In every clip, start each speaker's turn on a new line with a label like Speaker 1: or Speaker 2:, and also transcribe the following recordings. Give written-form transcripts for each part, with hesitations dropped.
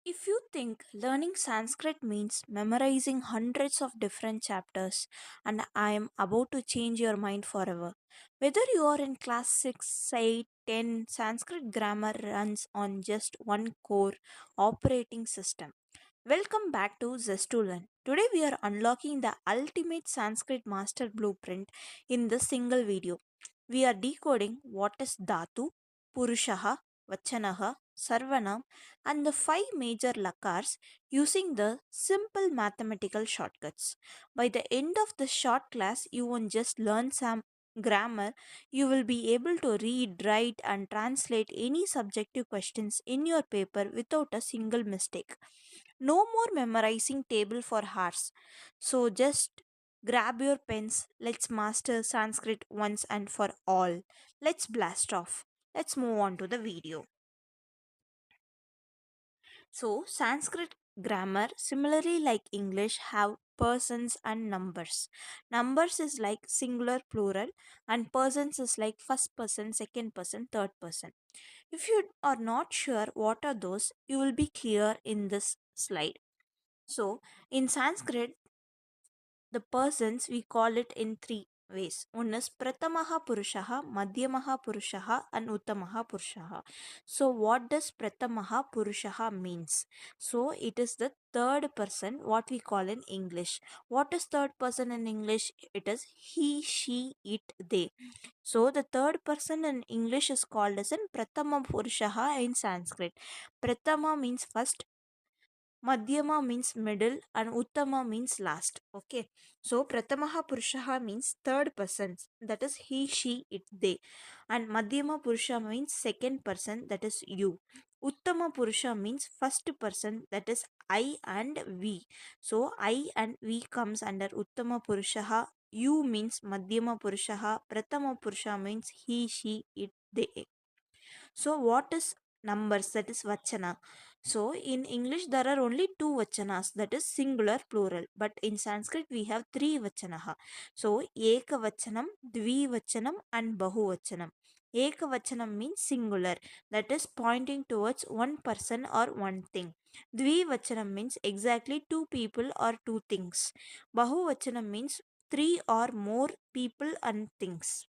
Speaker 1: If you think learning Sanskrit means memorizing hundreds of different chapters, and I am about to change your mind forever. Whether you are in class 6, 8, 10, Sanskrit grammar runs on just one core operating system. Welcome back to Zestulan. Today we are unlocking the ultimate Sanskrit master blueprint in this single video. We are decoding what is Dhatu, Purushaha, Vachanaha, Sarvanam, and the five major Lakars using the simple mathematical shortcuts. By the end of the short class, you won't just learn some grammar, you will be able to read, write, and translate any subjective questions in your paper without a single mistake. No more memorizing table for hours. So just grab your pens. Let's master Sanskrit once and for all. Let's blast off. Let's move on to the video. So Sanskrit grammar, similarly like English, have persons and numbers. Numbers is like singular plural and persons is like first person, second person, third person. If you are not sure what are those, you will be clear in this slide. So, in Sanskrit, the persons we call it in three ways. One is Pratamaha Purushaha, Madhyamaha Purushaha, and Uttamaha Purushaha. So, what does Pratamaha Purushaha means? So, it is the third person, what we call in English. What is third person in English? It is he, she, it, they. So, the third person in English is called as in Pratama Purushaha in Sanskrit. Pratama means first, Madhyama means middle and Uttama means last. Okay. So Pratamaha Purushaha means third person. That is he, she, it, they. And Madhyama Purusha means second person. That is you. Uttama Purusha means first person. That is I and we. So I and we comes under Uttama Purushaha. You means Madhyama Purushaha. Pratama Purusha means he, she, it, they. So, what is numbers? That is Vachana. So, in English, there are only two Vachanas, that is singular, plural. But in Sanskrit, we have three Vachanaha. So, Eka Vachanam, Dvi Vachanam, and Bahu Vachanam. Eka Vachanam means singular, that is pointing towards one person or one thing. Dvi Vachanam means exactly two people or two things. Bahu Vachanam means three or more people and things.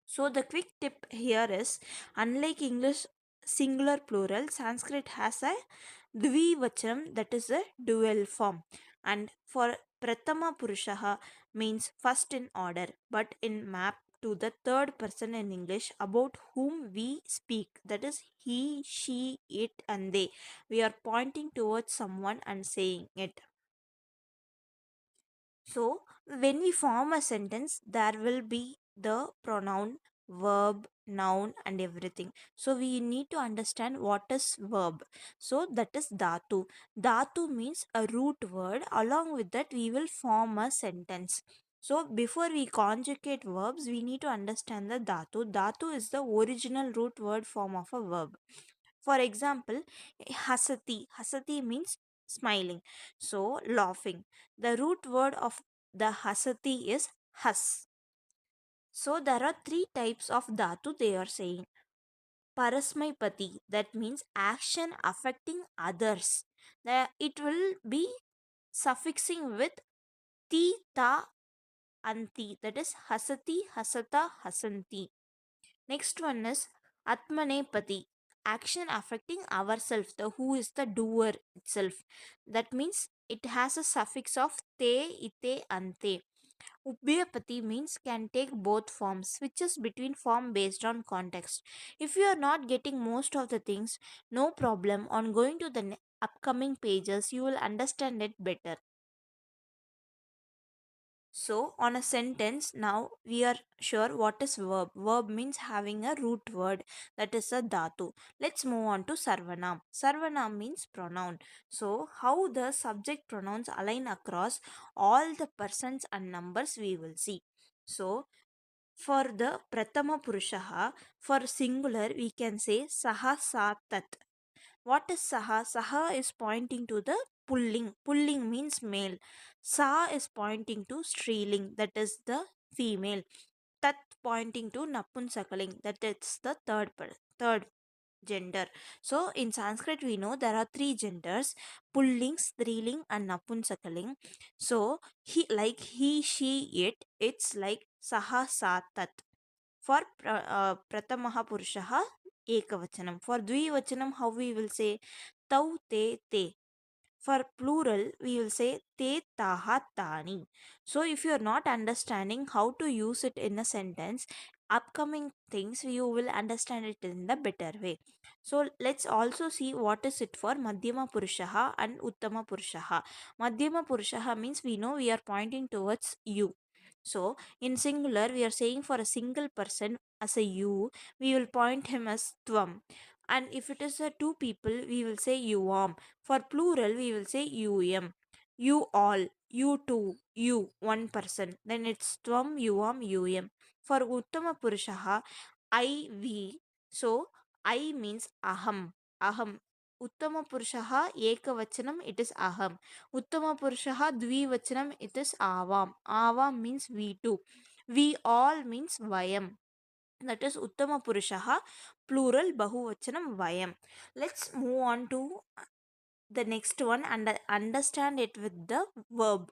Speaker 1: So the quick tip here is, unlike English singular plural, Sanskrit has a dvivachanam, that is a dual form. And for Pratama Purushaha means first in order, but in map to the third person in English about whom we speak, that is he, she, it, and they. We are pointing towards someone and saying it. So, when we form a sentence, there will be the pronoun, verb, noun, and everything. So, we need to understand what is verb. So, that is dhatu. Dhatu means a root word. Along with that, we will form a sentence. So, before we conjugate verbs, we need to understand the dhatu. Dhatu is the original root word form of a verb. For example, hasati. Hasati means smiling. So, laughing. The root word of the hasati is has. So, there are three types of dhatu they are saying. Parasmaipati, that means action affecting others. It will be suffixing with ti, ta, anti. That is hasati, hasata, hasanti. Next one is Atmanepati, action affecting ourselves, the who is the doer itself. That means it has a suffix of te, ite, ante. Ubhyapati means can take both forms, switches between form based on context. If you are not getting most of the things, no problem. On going to the upcoming pages, you will understand it better. So, on a sentence, now we are sure what is verb. Verb means having a root word, that is a dhatu. Let's move on to Sarvanam. Sarvanam means pronoun. So, how the subject pronouns align across all the persons and numbers we will see. So, for the Pratama Purushaha, for singular, we can say Saha Sa Tat. What is Saha? Saha is pointing to the pulling. Pulling means male. Sa is pointing to striling, that is the female. Tat pointing to Napunsakaling, that is the third. gender. So in Sanskrit we know there are three genders: pulling, striling, and napunsakaling. So he, she, it's like saha, sa, tat. For pratamaha purushaha ekavachanam. For dvivachanam, how we will say tau, te. For plural, we will say te, taha, tani. So if you are not understanding how to use it in a sentence, upcoming things you will understand it in the better way. So let's also see what is it for Madhyama Purushaha and Uttama Purushaha. Madhyama Purushaha means we know we are pointing towards you. So in singular, we are saying for a single person as a you, we will point him as tvam. And if it is a two people, we will say you am. For plural, we will say you am. You all, you two, you one person. Then it's tvam, you am, you am. For Uttama Purushaha, I, we. So I means aham. Aham. Uttama Purushaha Ekavachanam, it is aham. Uttama Purushaha Dvivachanam, it is avam. Avam means we too. We all means vayam. That is Uttama Purushaha, plural Bahuvachanam vayam. Let's move on to the next one and understand it with the verb.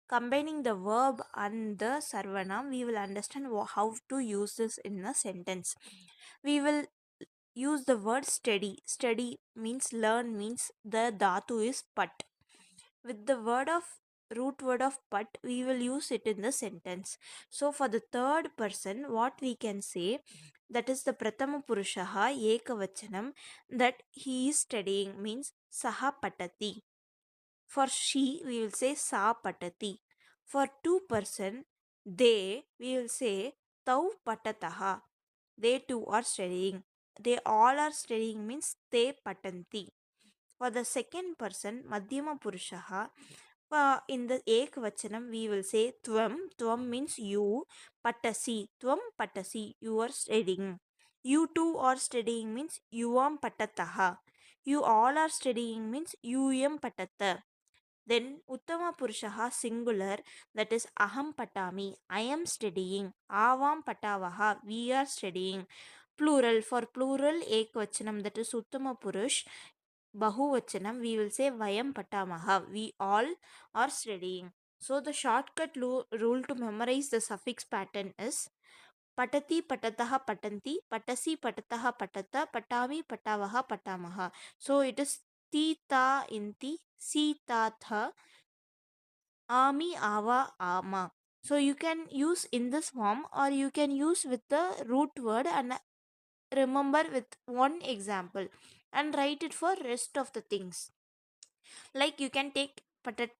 Speaker 1: Combining the verb and the Sarvanam, we will understand how to use this in a sentence. We will use the word study. Study means learn, means the dhatu is pat. With the root word of pat, we will use it in the sentence. So for the third person, what we can say, that is the Prathama Purushaha Ekavachanam, that he is studying means Saha Patati. For she, we will say Sa Patati. For two person, they, we will say Tau Patataha. They too are studying. They all are studying means Te Patanti. For the second person, Madhyama Purushaha, in the Ekvachanam, we will say Tvam. Tvam means you. Patasi. Tvam Patasi. You are studying. You too are studying means you am patataha. You all are studying means you am patata. Then Uttama Purushaha singular, that is Aham Patami. I am studying. Avam Patavaha. We are studying. Plural, for plural Ekvachanam, that is Uttama Purush. Bahuvachanam, we will say Vayam Patamaha. We all are studying. So the shortcut rule to memorize the suffix pattern is Patati Patataha Patanti, Patasi Patataha Patata, Patami Patavaha Patamaha. So it is Ti Ta Inti, Si Ta Tha, Ami Ava Ama. So you can use in this form or you can use with the root word and remember with one example and write it for rest of the things. Like you can take patati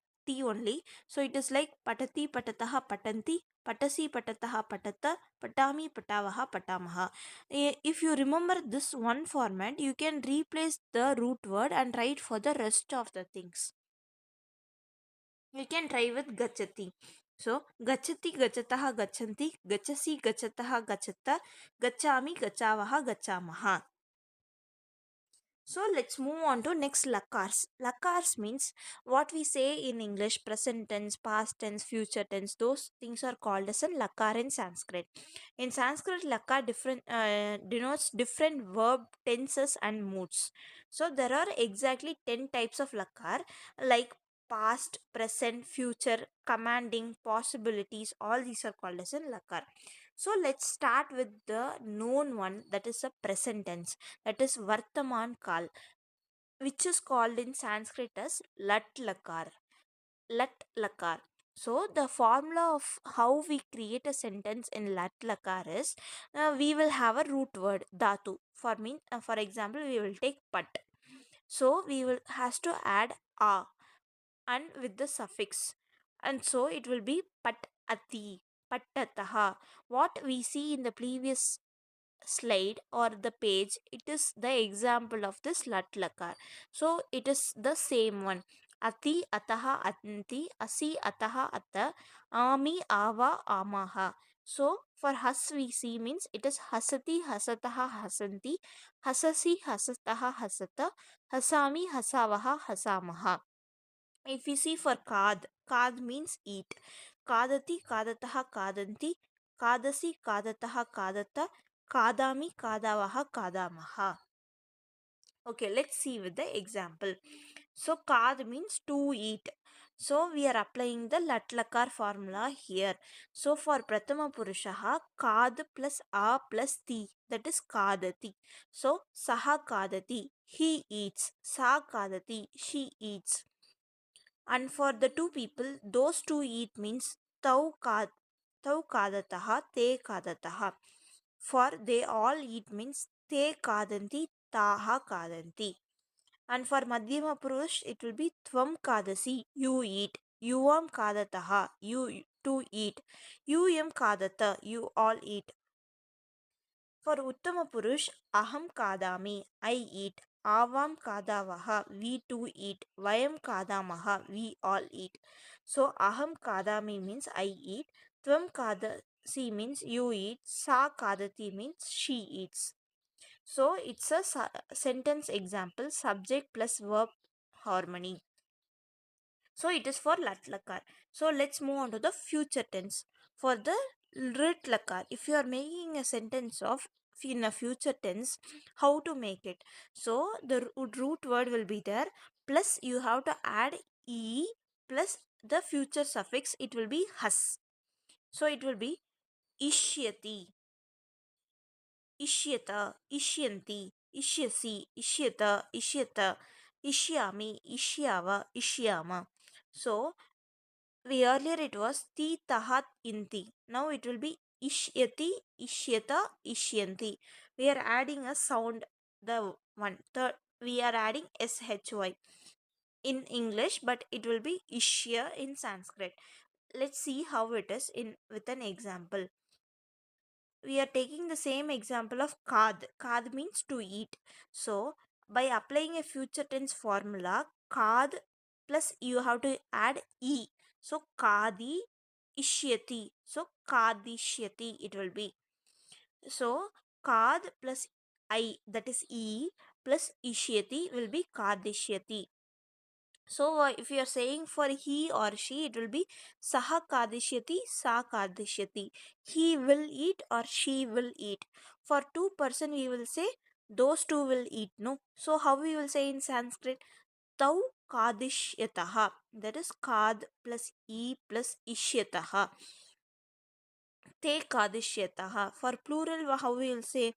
Speaker 1: only. So it is like patati patataha patanti, patasi patataha patata, patami patavaha patamaha. If you remember this one format, you can replace the root word and write for the rest of the things. You can try with gachati. So gachati gachataha gachanti, gachasi gachataha gachata, gachami gachavaha gachamaha. So let's move on to next lakars. Lakars means what we say in English, present tense, past tense, future tense. Those things are called as a lakar in Sanskrit. In Sanskrit, lakar denotes different verb tenses and moods. So there are exactly 10 types of lakar, like past, present, future, commanding, possibilities. All these are called as a lakar. So let's start with the known one, that is a present tense, that is Vartaman Kal, which is called in Sanskrit as Lat Lakar. Lat Lakar. So the formula of how we create a sentence in Lat Lakar is, we will have a root word Dhatu. For example, we will take Pat. So we will has to add A and with the suffix, and so it will be Pat Ati, Pattataha. What we see in the previous slide or the page, it is the example of this lat lakar. So it is the same one: ati ataha atanti, asi ataha atta, ami ava amaha. So for has we see means it is hasati hasataha hasanti, hasasi hasataha hasata, hasami hasavaha hasamaha. If we see for kad means eat. Kadati kadataha kadanti, kadasi kadataha kadata, kadami kadavaha kadamaha. Okay, let's see with the example. So kad means to eat. So we are applying the lat lakar formula here. So for Prathama Purushaha, kad plus a plus ti, that is kadati. So saha kadati, he eats. Sa kadati, she eats. And for the two people, those two eat means tau kadataha, te kadataha. For they all eat means te kadanti, taha kadanti. And for Madhyama Purush, it will be Tvam Kadasi, you eat. Yuvam Kadataha, you to eat. Yum Kadata, you all eat. For Uttama Purush, Aham Kadami, I eat. Avam Kadavaha, we too eat. Vayam Kadamaha, we all eat. So Aham Kadami means I eat. Tvam Kadasi means you eat. Sa Kadati means she eats. So it's a sentence example, subject plus verb harmony. So it is for lat lakar. So let's move on to the future tense. For the rit lakar, if you are making a sentence of in a future tense, how to make it? So the root word will be there, plus you have to add e plus the future suffix, it will be has. So it will be ishyati, ishyata, ishyanti, ishyasi, ishyata, ishyata, ishyami, ishyava, ishyama. So we earlier it was ti tahat inti. Now it will be ishyati, ishyata, ishyanti. We are adding a sound, the one third, we are adding shy in English, but it will be ishya in Sanskrit. Let's see how it is in with an example. We are taking the same example of kad. Kad means to eat. So by applying a future tense formula, kad plus you have to add e. So kadi ishyati. So kadishyati it will be. So kad plus I, that is e, plus ishyati will be kadishyati. So if you are saying for he or she, it will be saha kadishyati, sa kadishyati. He will eat or she will eat. For two-person, we will say those two will eat. No. So how we will say in Sanskrit? Tau kadishyataha. That is kad plus e plus ishyataha. Te kadishyataha. For plural, how we will say?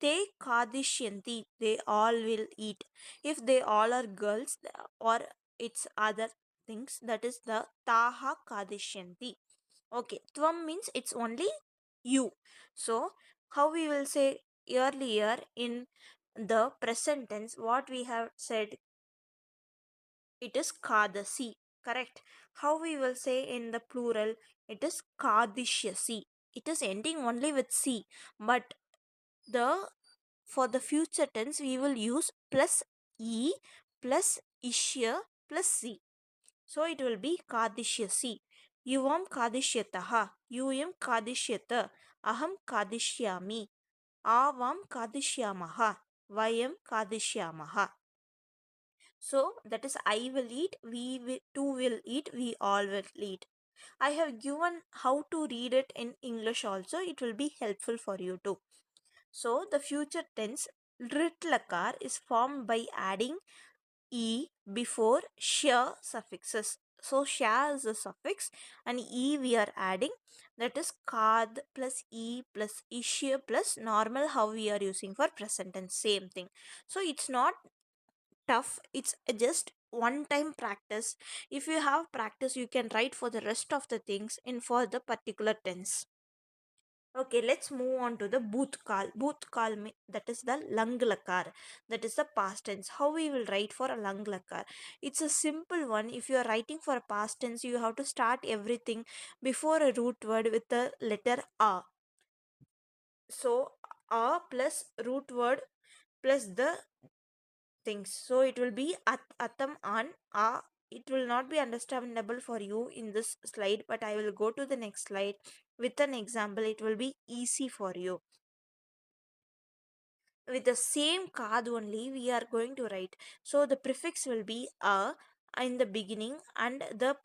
Speaker 1: Te kadishyanti. They all will eat. If they all are girls or it's other things, that is the taha kadishyanti. Okay, tvam means it's only you. So how we will say earlier in the present tense, what we have said, it is kadasi, correct? How we will say in the plural, it is kadishyasi. It is ending only with c, but the for the future tense we will use plus e plus ishya plus c. So it will be kadishyasi. Yuvam kadishyataha, yuyam kadishyata, aham kadishyami, avam kadishyamaha, vayam kadishyamaha. So that is I will eat, we will, two will eat, we all will eat. I have given how to read it in English also. It will be helpful for you too. So the future tense rit lakar is formed by adding e before sha suffixes. So sha is the suffix and e we are adding, that is kad plus e plus ishya plus normal how we are using for present tense, same thing. So it's not tough, it's just one time practice. If you have practice, you can write for the rest of the things in for the particular tense. Okay, let's move on to the bhutkal. Bhutkal that is the lang lakar, that is the past tense. How we will write for a lang lakar? It's a simple one. If you are writing for a past tense, you have to start everything before a root word with the letter a. So a plus root word plus the things. So it will be atam an a. It will not be understandable for you in this slide, but I will go to the next slide with an example. It will be easy for you. With the same card only we are going to write. So the prefix will be a in the beginning and the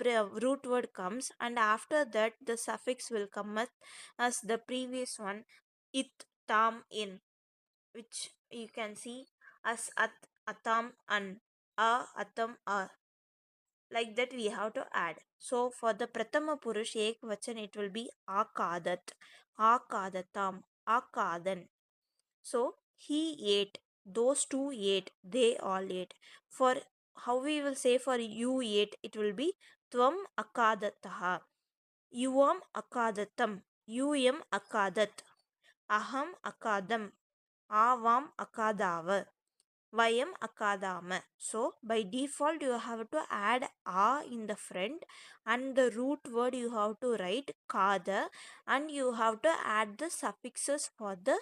Speaker 1: root word comes, and after that the suffix will come as the previous one, it, tam, in, which you can see as at atam, an, a, atam, a. Like that we have to add. So for the Prathama Purush Ekvachan, it will be akadat, akadatam, akadan. So he ate, those two ate, they all ate. For how we will say for you ate, it will be tvam akadataha, yuam akadatam, yum akadat, aham akadam, avam akadava, vayam akadama. So by default you have to add a in the front, and the root word you have to write kada, and you have to add the suffixes for the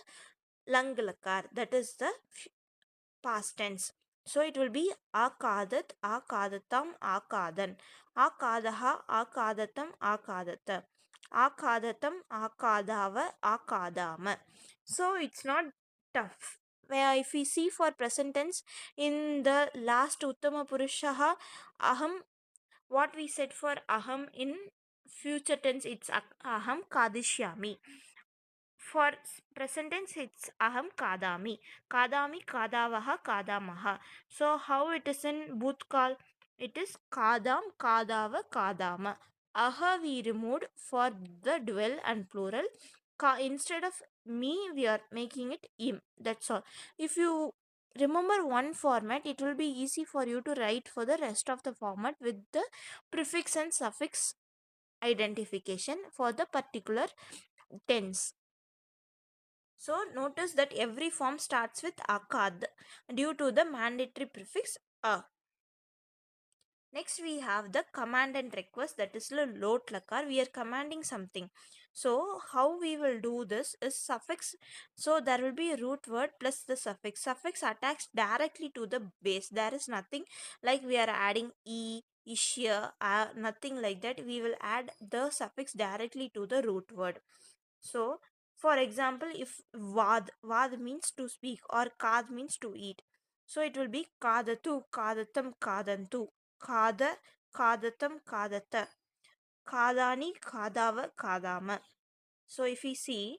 Speaker 1: lang lakar, that is the past tense. So it will be akadat, akadatam, akadan, akadaha, akadatam, akadata, akadatam, akadava, akadama. So it's not tough. Where if we see for present tense, in the last Uttama Purushaha, aham, what we said for aham in future tense, it's aham kadishyami. For present tense, it's aham kadami. Kadami, kadavaha, kadamaha. So how it is in bhutkal? It is kadam, kadava, kadama. Aha we removed for the dual and plural. Instead of me, we are making it im. That's all. If you remember one format, it will be easy for you to write for the rest of the format with the prefix and suffix identification for the particular tense. So notice that every form starts with akad due to the mandatory prefix a. Next we have the command and request, that is the lot lakar. We are commanding something. So how we will do this is suffix. So there will be a root word plus the suffix. Suffix attached directly to the base. There is nothing like we are adding e, ishya, nothing like that. We will add the suffix directly to the root word. So, for example, if vad means to speak or kad means to eat, so it will be kadatu, kadatam, kadantu, kada, kadatam, kadata, kadani, kadava, kadama. So, if we see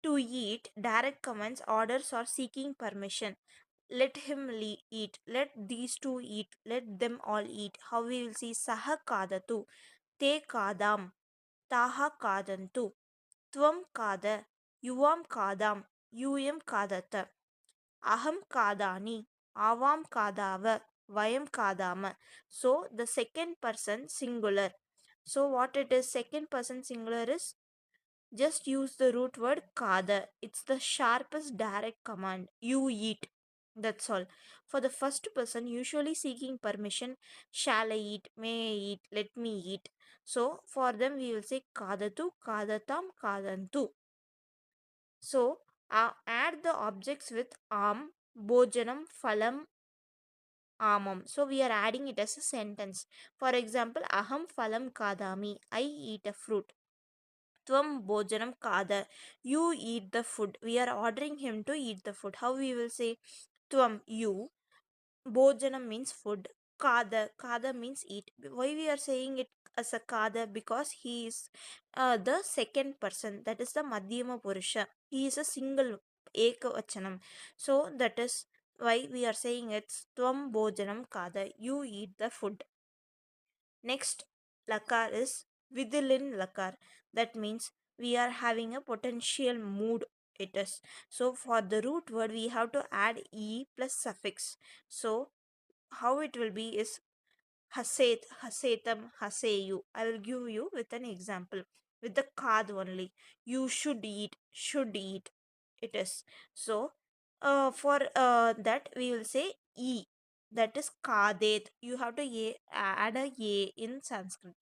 Speaker 1: to eat, direct commands, orders, or seeking permission. Let him eat. Let these two eat. Let them all eat. How we will see saha kadatu, te kadam, taha kadantu. Tvam kada, yuvam kadam, yum kadata, aham kadani, avam kadava, vayam kadama. So the second person singular. So what it is, second person singular is, just use the root word kada. It's the sharpest direct command. You eat. That's all. For the first person, usually seeking permission, shall I eat, may I eat, let me eat. So for them, we will say kadatu, kadatam, kadantu. So add the objects with am, bhojanam, phalam, amam. So we are adding it as a sentence. For example, aham phalam kadami. I eat a fruit. Tvam bhojanam kada. You eat the food. We are ordering him to eat the food. How we will say tvam, you. Bhojanam means food. Kada means eat. Why we are saying it as a kada? Because he is the second person. That is the Madhyama Purusha. He is a single ekavachanam. So that is why we are saying it's tvam bhojanam kada. You eat the food. Next lakar is Vidhiland lakar. That means we are having a potential mood. It is. So for the root word we have to add e plus suffix. So how it will be is haset, hasetam, haseyu. I will give you with an example with the kad only. You should eat, should eat. It is. So for that we will say e, that is kadet. You have to add a in Sanskrit.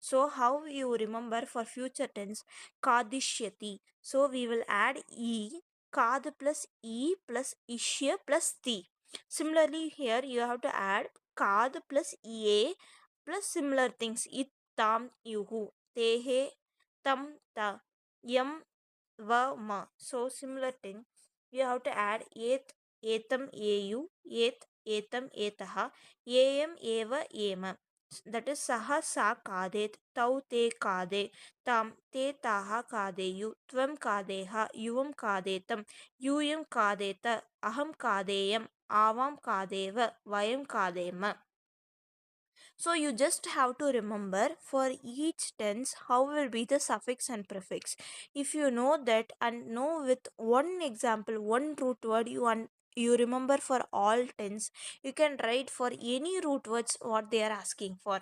Speaker 1: So how you remember for future tense kadishyati. So we will add e, kad plus e plus ishya plus ti. Similarly here you have to add kad plus ea plus similar things it, tam, yuhu, tehe, tam, ta, yam, va, ma. So similar thing you have to add et, etam, eu, et, etam, etaha, em, eva, ema. That is saha sa kadet, tau te kade, tam te taha kadeyu, tvam kadeha, yuvam kadetam, yum kadeta, aham kadeyam. avam kadeva, vayam kadema. So you just have to remember for each tense how will be the suffix and prefix. If you know that and know with one example, one root word you remember for all tense, you can write for any root words what they are asking for.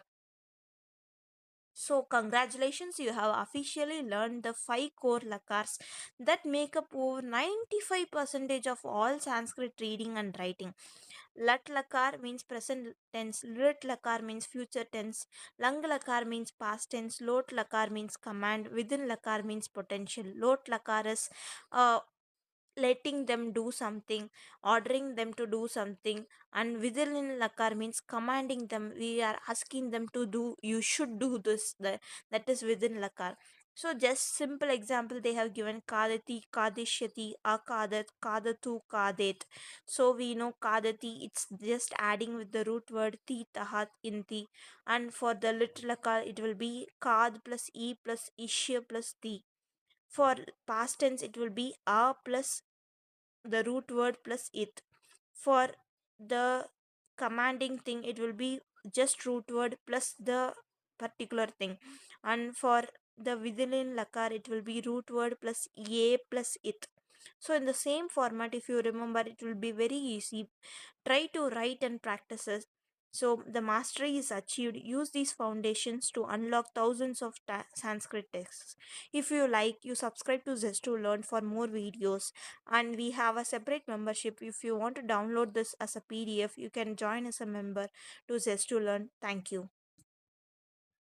Speaker 1: So, congratulations, you have officially learned the 5 core lakars that make up over 95% of all Sanskrit reading and writing. Lat lakar means present tense, lit lakar means future tense, lang lakar means past tense, lot lakar means command, within lakar means potential. Lot lakar is letting them do something, ordering them to do something, and within lakar means commanding them. We are asking them to do, you should do this. That is within lakar. So just simple example they have given: kadati, kadishyati, akadat, kadatu, kadet. So we know kadati, it's just adding with the root word ti, tahat, inti. And for the lit lakar it will be kad plus e plus ishya plus ti. For past tense it will be a plus the root word plus it. For the commanding thing it will be just root word plus the particular thing. And for the within lakar it will be root word plus a plus it. So in the same format, if you remember, it will be very easy. Try to write and practice it. So the mastery is achieved. Use these foundations to unlock thousands of Sanskrit texts. If you like, you subscribe to Zest to learn for more videos. And we have a separate membership. If you want to download this as a PDF, you can join as a member to Zest to learn. Thank you.